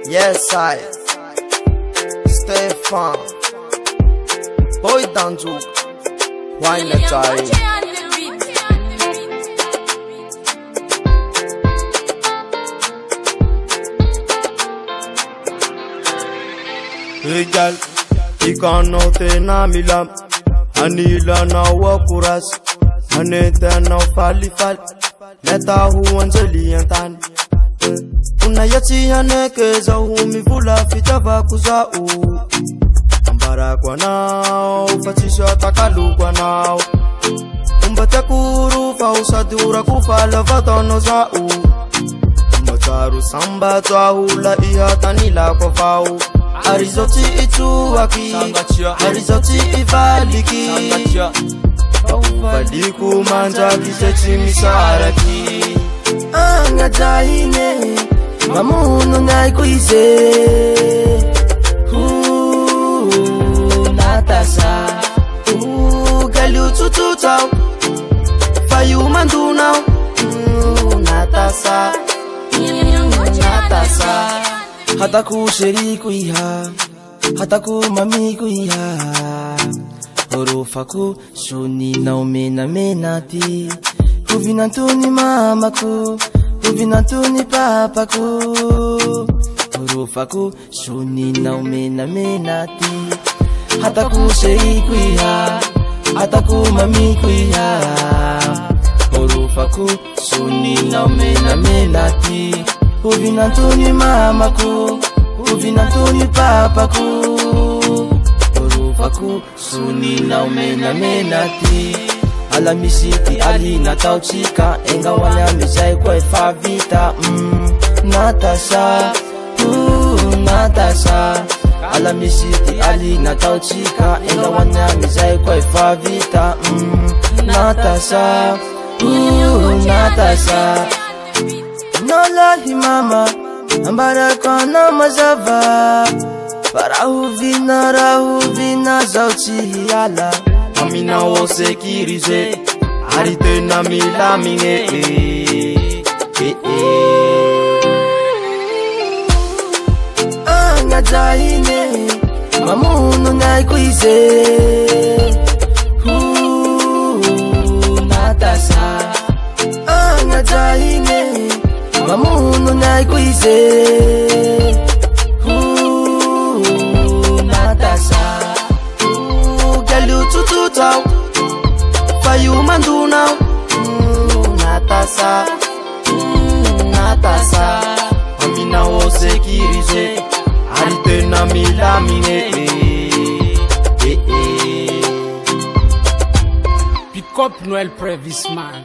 Yes, I Stefan Boy Danjuk Wine the Tide Hey girl, you can't know na milam Anila na wakuras Aneta na fali Leta hu anjeli yantan Unayati haneke za humivula fitava kuzau Ambara kwa nao, fatisha takalu kwa nao Umbate kurufa usadura kufala vatono zau Mataru samba tuahula ihatanila kwa fau Arizoti ituwaki, arizoti ivaliki Valiku manja kisechi misaraki Anga jahine Mamuno naikuize Natasha Galu tututau Fayu mandunau Natasha Natasha Hataku sheriku iha Hataku mamiku iha Horofaku shoni na umena menati Kuvinantuni mamaku Kuvinantuni papaku Horofaku shoni na umena menati Hataku sheriku iha Hataku mamiku iha Horofaku shoni na umena menati Kuvinantuni mamaku Kuvinantuni papaku Horofaku suni na umena menati Alamisiti alina tauchika Enga wale amejai kwa ifavita Natasha Natasha Alamisiti alina tauchika Enga wale amejai kwa ifavita Natasha Natasha Nolahi mama Ambara kona mazava Rahuvina zauchi hiala Amina wose kirize Harite na milamine Anga jahine Mamuno naikuize Natasha Anga jahine Mamuno naikuize Natasha Galu tututau Fayu mandunau Natasha Natasha Amina wose kirize Harite na milamine Pick up Noel Previs man.